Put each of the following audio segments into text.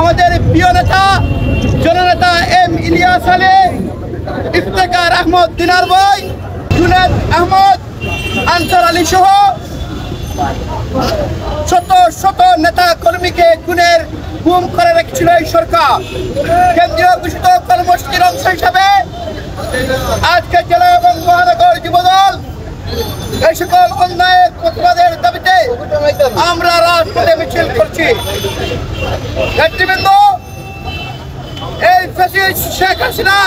আমাদের প্রিয় নেতা জননেতা এম ইলিয়াস আলী, ইফতেখার আহমদ দিনার ভাই, জুনায়েদ আহমদ, আনসার আলী সহ শত শত নেতা কর্মীকে খুনের গুম করে রেখেছিল এই সরকার। কেন্দ্রীয় ঘোষিত কর্মসূচির অংশ হিসাবে আজকে জেলা এবং মহানগর যুবদল এই সকল অন্যায়ের প্রতিবাদের দাবিতে আমরা রাজপথে মিছিল করছি। নেতৃবৃন্দ, এই ফ্যাসিস্ট শেখ হাসিনা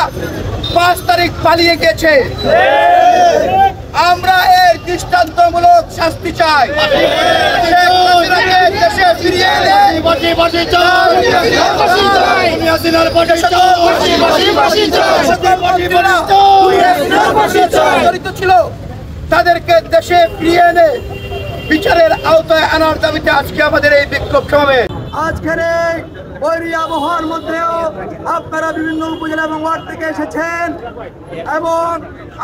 5 তারিখ পালিয়ে গেছে। আমরা এই দৃষ্টান্তমূলক শাস্তি চাই। শেখ হাসিনাকে দেশে ফিরিয়ে এনে জড়িত ছিল তাদেরকে দেশে ফিরিয়ে এনে বিচারের আওতায় আনার দাবিতে আজকে আমাদের এই বিক্ষোভ সমাবেশ। আজকের এই বৈরী আবহাওয়ার মধ্যেও আপনারা বিভিন্ন উপজেলা এবং ওয়ার্ড থেকে এসেছেন এবং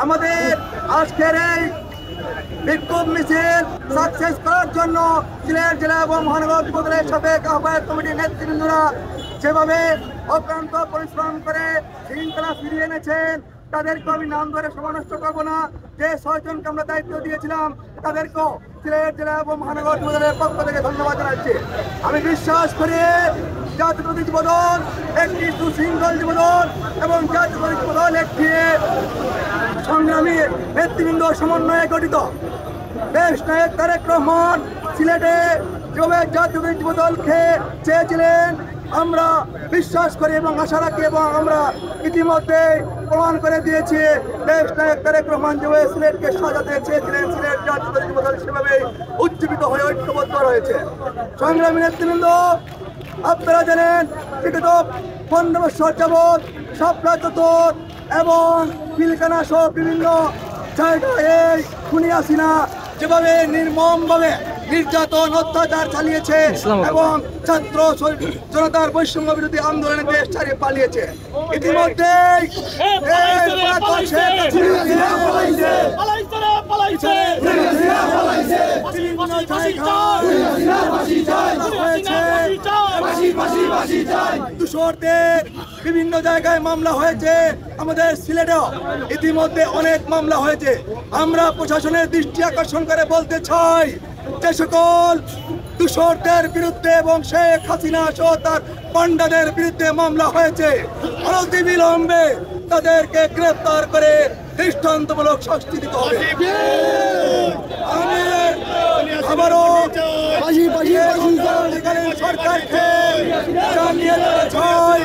আমাদের আজকের এই বিক্ষোভ মিছিল সাকসেস করার জন্য সিলেট জেলা এবং মহানগর যুবদলের সাবেক আহ্বায়ক কমিটির নেতৃবৃন্দরা যেভাবে অক্লান্ত পরিশ্রম করে শৃঙ্খলা ফিরিয়ে এনেছেন, তাদেরকে আমি নাম ধরে সমানষ্ট করবো না। যে 6 জনকে আমরা দায়িত্ব দিয়েছিলাম তাদেরকেও সিলেট জেলা এবং মহানগর যুবদলের পক্ষ থেকে ধন্যবাদ জানাচ্ছি। আমি বিশ্বাস করি জাতীয়তাবাদী যুবদল একটি সুশৃঙ্খল যুবদল এবং জাতীয়তাবাদী যুবদল একটি সংগ্রামী নেতৃবৃন্দ সমন্বয়ে গঠিত। দেশ নায়ক তারেক রহমান সিলেটে যেভাবে জাতীয়তাবাদী যুবদলকে চেয়েছিলেন আমরা বিশ্বাস করি এবং আশা রাখি এবং আমরা ইতিমধ্যে প্রমাণ করে দিয়েছি। দেশ নায়ক তারেক রহমান যেভাবে সিলেটকে সাজাতে চেয়েছিলেন, সিলেট জাতীয়তাবাদী যুবদল সেভাবে উজ্জীবিত হয়ে ঐক্যবদ্ধ রয়েছে। সংগ্রামী নেতৃবৃন্দ, আপনারা জানেন বিগত 15 বছর যাবৎ শাপলা চত্বর এবং পিলখানা সহ বিভিন্ন জায়গায় এই খুনি হাসিনা যেভাবে নির্মমভাবে নির্যাতন অত্যাচার চালিয়েছে এবং ছাত্র জনতার বৈষম্য বিরোধী আন্দোলনে দেশ ছাড়িয়ে পালিয়েছে। ইতিমধ্যে বিভিন্ন জায়গায় মামলা হয়েছে, আমাদের সিলেটেও ইতিমধ্যে অনেক মামলা হয়েছে। আমরা প্রশাসনের দৃষ্টি আকর্ষণ করে বলতে চাই যে সকল দূষরদের বিরুদ্ধে এবং শেখ হাসিনা সহ তার পান্ডাদের বিরুদ্ধে মামলা হয়েছে, অনতিবিলম্বে তাদেরকে গ্রেফতার করে দৃষ্টান্তমূলক শাস্তি দিতে হবে। আমি আবারও সরকারকে জানিয়ে চাই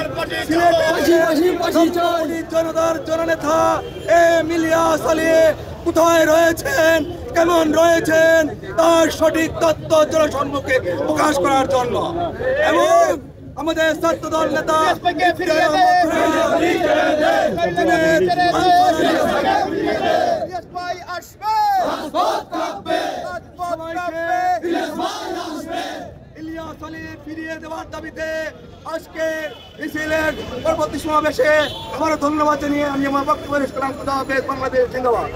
জনতার জননেতা এম ইলিয়াস আলী কোথায় রয়েছেন, কেমন রয়েছেন তার সঠিক তথ্য জনসম্মুখে প্রকাশ করার জন্য এবং আমাদের ছাত্রদল নেতা ইলিয়াস আলী ফিরিয়ে দেওয়ার দাবিতে আজকে মিছিলের পরবর্তী সমাবেশে আবারও ধন্যবাদ জানিয়ে আমি আমার বক্তব্য শেষ করলাম। বাংলাদেশ জিন্দাবাদ।